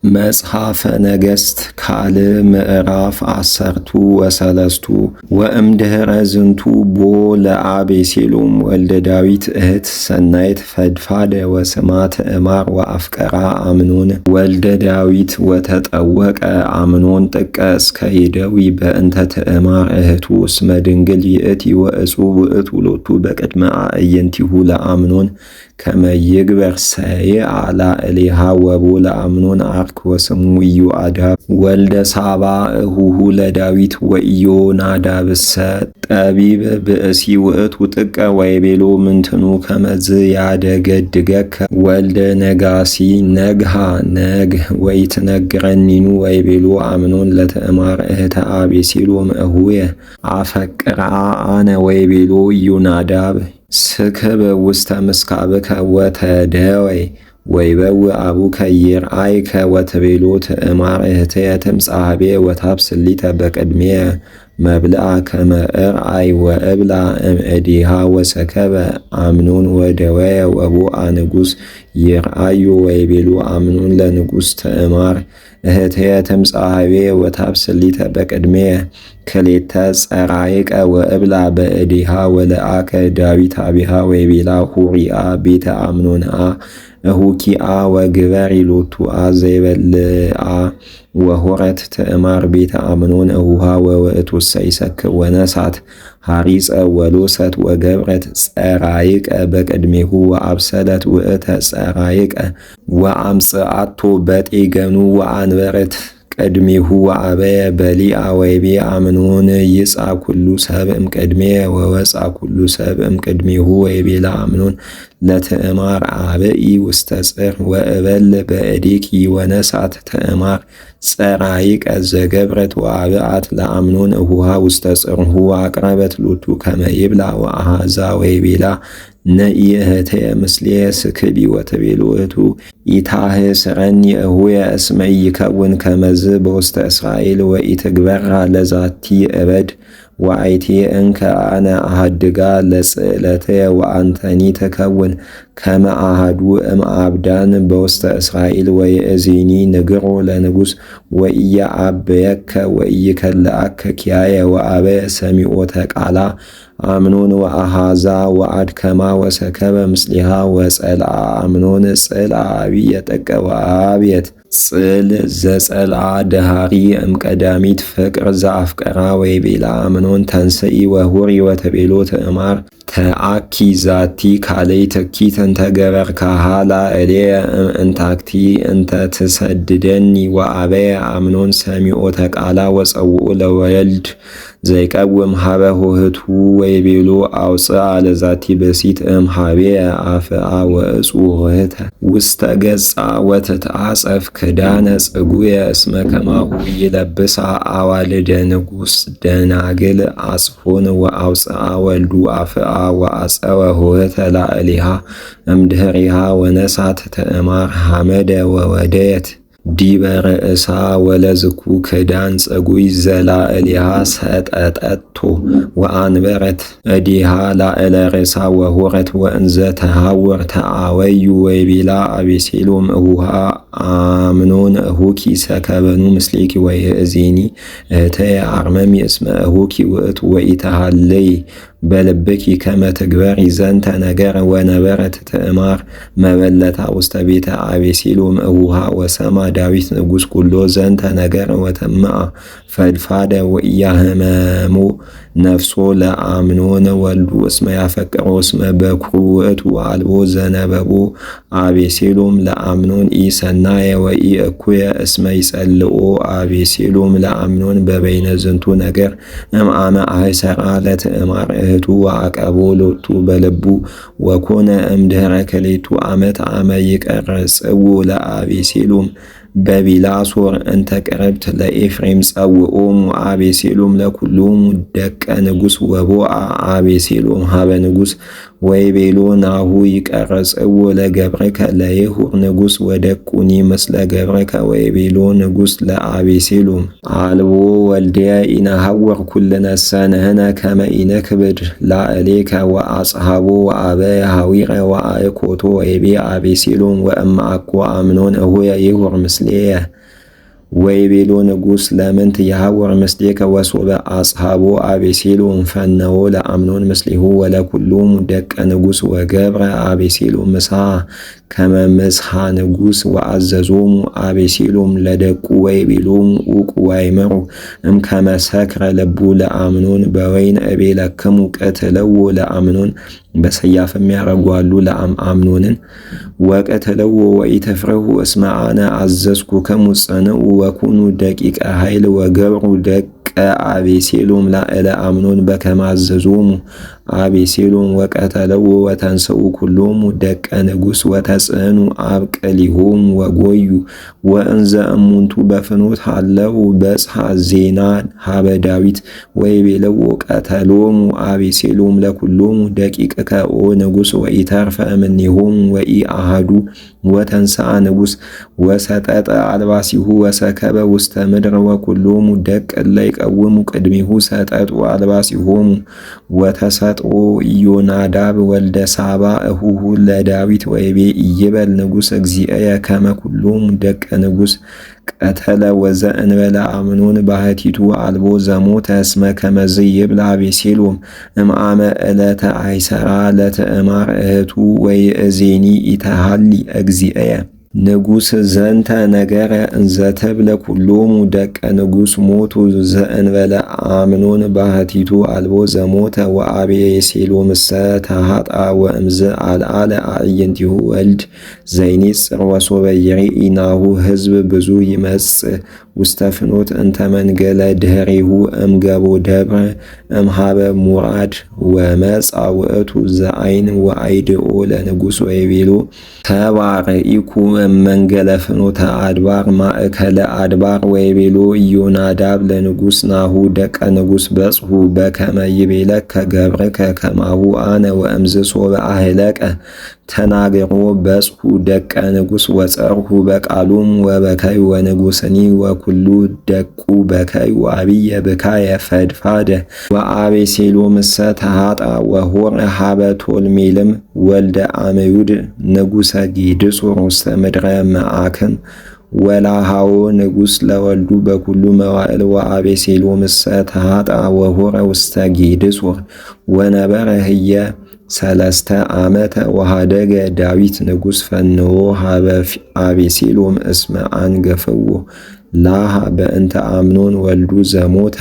መጽሐፈ ነገሥት ካልዕ ምዕራፍ 13 ወእምድኅረ ዝንቱ ቦ ለአቤሴሎም ወልደ ዳዊት እህት ሰናይት ፈድፋደ ወስማ ትዕማር ወአፍቀራ አምኖን ወልደ ዳዊት ወተጠወቀ አምኖን ጥቀ እስከ ይደዊ በእንተ ትዕማር እህቱ እስመ ድንግል ይእቲ ወእጹብ ውእቱ ሎቱ በቅድመ አዕይንቲሁ ለአምኖን ከመ ይግበር ሰይአ ላዕሌሃ ወቦ ለአምኖን አርክ ወስሙ ኢዮአዳብ ወልደ ሳባ እሁሁ ለዳዊት ወኢዮናዳብሰ ጠቢብ ብእሲ ውእቱ ጥቀ ወይቤሎ ምንትኑ ከመዝ ያደገድገከ ወልደ ነጋሲ ነግሃ ነግህ ወይትነግረኒኑ ወይቤሎ አምኖን ለትዕማር እህተ አቤሴሎም እሁየ አፈቅራ አነ ወይቤሎ ኢዮናዳብ ስክብ ውስተ ምስካብከ ወተደወይ ወይበው አቡከ ይርአይከ ወትቤሎ ትዕማር እህትየ ትምጻሕቤ ወታብስሊተ በቅድሜየ መብልአ ከመ እርአይ ወእብላ እምእዲሃ ወሰከበ አምኖን ወደወየ ወቦአ ንጉሥ ይርአዩ ወይቤሎ አምኖን ለንጉሥ ትዕማር እህትየ ትምጻሕቤ ወታብስሊተ በቅድሜየ ክልኤተ ጸራይቀ ወእብላ በእዲሃ ወለአከ ዳዊት አቢሃ ወይቤላ ሁሪአ ቤተ አምኖንአ እሁኪአ ወግበሪ ሎቱአ ዘይበልአ ወሆረት ትዕማር ቤተ አምኖን እሁሃ ወውእቱሰ ይሰክር ወነሳት ሐሪጸ ወሎሰት ወገብረት ጸራይቀ በቅድሜሁ ወአብሰለት ውእተ ጸራይቀ ወአምጽአቶ በጤገኑ ወአንበረት ቅድሜሁ ወአበየ በሊአ ወይቤ አምኖን ይጻ ኩሉ ሰብእም ቅድሜየ ወወፃ ኩሉ ሰብእም ቅድሜሁ ወይቤላ አምኖን ለትዕማር አብኢ ውስተ ጽር ወእበል በእዴኪ ወነሳት ትዕማር ጸራይቀ ዘገብረት ወአብአት ለአምኖን እሁሃ ውስተ ጽርሁ አቅረበት ሎቱ ከመ ይብላ ወአሃዛ ወይቤላ ነኢ እህትየ ምስሌየ ስክቢ ወትቤሎ እቱ ኢታህስረኒ እሁየ እስመ ይከውን ከመዝ በውስተ እስራኤል ወኢትግበራ ለዛቲ እበድ ወአይቲ እንከ አነ አሃድጋ ለጽዕለትየ ወአንተኒ ተከውን ከመ አሃዱ እምአብዳን በውስተ እስራኤል ወይእዜኒ ንግሮ ለንጉሥ ወኢያአብየከ ወኢይከልአከ ኪያየ ወአበየ ሰሚዖተ ቃላ አምኖን ወአሃዛ ወአድከማ ወሰከበ ምስሊሃ ወጸልአ አምኖን ጽልአ አብየ ጥቀ ወአብየት ጽል ዘጸልአ ደሃሪ እምቀዳሚት ፍቅር ዘአፍቀራ ወይቤላ አምኖን ተንስኢ ወሁሪ ወተቤሎ ትዕማር ተአኪ ዛቲ ካለይትኪ ተንተገበርካሃ ላዕሌየ እምእንታክቲ እንተ ትሰድደኒ ወአበየ አምኖን ሰሚዖተ ቃላ ወጸውኡ ለወልድ ዘይቀውም ሀበ ሆህቱ ወይቤሎ አውፅአ ለዛቲ በሲት እምሃቤየ አፍአ ወእጹ ሆህተ ውስተ ገጻ ወትትአጸፍ ክዳነ ጽጉየ እስመ ከማሁ ይለብሳ አዋልደ ንጉሥ ደናግል አጽፎን ወአውፅአ ወልዱ አፍአ ወአጸወ ሆህተ ላዕሌሃ እምድኅሪሃ ወነሳት ትዕማር ሐመደ ወወደየት ዲበ ርእሳ ወለዝኩ ክዳን ጽጉይ ዘላዕሌሃ ሰጠጠቶ ወአንበረት እዲሃ ላዕለ ርእሳ ወሆረት ወእንዘ ተሃወር ተአወዩ ወይቤላ አቤሴሎም እሁሃ አምኖን እሁኪ ሰከበኑ ምስሌኪ ወይእዜኒ እህትየ አርመሚ እስመ እሁኪ ውእቱ ወኢተሃለይ በልብኪ ከመ ትግበሪ ዘንተ ነገር ወነበረት ትዕማር መበለታ ውስተ ቤተ አቤሴሎም እሁሃ ወሰማ ዳዊት ንጉሥ ኩሎ ዘንተ ነገር ወተማአ ፈድፋደ ወኢያህመሞ ነፍሶ ለአምኖን ወልዱ እስመ ያፈቅሮ እስመ በኩሩ ውእቱ አልቦ ዘነበቦ አቤሴሎም ለአምኖን ኢሰናየ ወኢእኩየ እስመ ይጸልኦ አቤሴሎም ለአምኖን በበይነ ዝንቱ ነገር እምአመ አህሰራ ለትዕማር እህቱ ወአቀቦ ሎቱ በልቡ ወኮነ እምድኅረ ክልኤቱ ዓመት አመ ይቀርጽዎ ለአቤሴሎም በቢላሶር እንተ ቅርብት ለኤፍሬም ጸውዖሙ አቤሴሎም ለኩሎሙ ደቀ ንጉሥ ወቦአ አቤሴሎም ሀበ ንጉሥ ወይቤሎ ናሁ ይቀርጽዎ ለገብርከ ለይሁር ንጉሥ ወደቁኒ ምስለ ገብርከ ወይቤሎ ንጉሥ ለአቤሴሎም አልቦ ወልድየ ኢነሐውር ኩልነሰ ንሕነ ከመ ኢንክብድ ላዕሌከ ወአጽሐቦ ወአበየ ሐዊረ ወአእኮቶ ወይቤ አቤሴሎም ወእምአኮ አምኖን እሁየ ይሁር ምስሌየ ወይቤሎ ንጉሥ ለምንት ይሐውር ምስሌከ ወሶበ አጽሐቦ አቤሴሎም ፈነዎ ለአምኖን ምስሌሁ ወለኩሎሙ ደቀ ንጉሥ ወገብረ አቤሴሎም ምሥሐ ከመ ምሥሐ ንጉሥ ወአዘዞሙ አቤሴሎም ለደቁ ወይቤሎሙ ዑቁ ወአይምሩ እምከመ ሰክረ ልቡ ለአምኖን በወይን እቤለክሙ ቅትለዎ ለአምኖን በሰያፍም ያረጓሉ ለአምኖንን ወቅትለዎ ወኢትፍርሁ እስመ አነ አዘዝኩክሙ ጽንዑ ወኩኑ ደቂቀ ኃይል ወገብሩ ደቀ አቤሴሎም ላዕለ አምኖን በከመ አዘዞሙ አቤሴሎም ወቀተለዎ ወተንሥኡ ኩሎሙ ደቀ ንጉሥ ወተጽዕኑ አብቅሊሆሙ ወጎዩ ወእንዘ እሙንቱ በፍኖት ሃለው በጽሐ ዜና ሀበ ዳዊት ወይቤለዎ ቀተሎሙ አቤሴሎም ለኩሎሙ ደቂቅከ ኦ ንጉሥ ወኢተርፈ እምኔሆሙ ወኢአሐዱ ወተንሥአ ንጉሥ ወሰጠጠ አልባሲሁ ወሰከበ ውስተ ምድር ወኩሎሙ ደቅ እለ ይቀውሙ ቅድሚሁ ሰጠጡ አልባሲሆሙ ወተሰጥኦ ኢዮናዳብ ወልደ ሳባ እሁሁ ለዳዊት ወይቤ ኢይበል ንጉሥ እግዚእየ ከመ ኩሎሙ ደቀ ንጉሥ ቀተለ ወዘእንበለ አምኖን ባሕቲቱ አልቦ ዘሞተ እስመ ከመዝ ይብል አቤሴሎም እምአመ ዕለተ አይሰራ ለትዕማር እህቱ ወይእዜኒ ኢተሃሊ እግዚእየ ንጉሥ ዘንተ ነገረ እንዘ ተብለ ኩሎሙ ደቀ ንጉሥ ሞቱ ዘእንበለ አምኖን ባሕቲቱ አልቦ ዘሞተ ወአቤሴሎምሰ ተሃጣ ወእምዝ አልዓለ አዕይንቲሁ ወልድ ዘይኔጽር ወሶበ ይሬኢ ናሁ ሕዝብ ብዙ ይመጽእ ውስተ ፍኖት እንተ መንገለ ድኅሬሁ እምገቦ ደብረ እምሃበ ሙራድ ወመጻ ውእቱ ዘአይን ወአይድኦ ለንጉሥ ወይቤሎ ተባርኢኩ መንገለ ፍኖተ አድባር ማእከለ አድባር ወይቤሎ ኢዮናዳብ ለንጉሥ ናሁ ደቀ ንጉሥ በጽሑ በከመ ይቤለከ ገብርከ ከማሁ አነ ወእምዝ ሶበ አህለቀ ተናገሮ በጽሑ ደቀ ንጉሥ ወጸርሁ በቃሉም ወበከዩ ወንጉሥኒ ወኩሉ ደቁ በከዩ አብየ ብካየ ፈድፋደ ወአቤሴሎምሰ ተሃጣ ወሆረ ሀበ ቶልሜልም ወልደ አመዩድ ንጉሠ ጌድሶር ውስተ ምድረ መዓክን ወላሃዎ ንጉሥ ለወልዱ በኩሉ መዋዕል ወአቤሴሎምሰ ተሃጣ ወሆረ ውስተ ጌድሶር ወነበረ ህየ ሰለስተ ዓመተ ወሃደገ ዳዊት ንጉሥ ፈንዎ ሀበ አቤሴሎም እስመ አንገፍዎ ላሃ በእንተ አምኖን ወልዱ ዘሞተ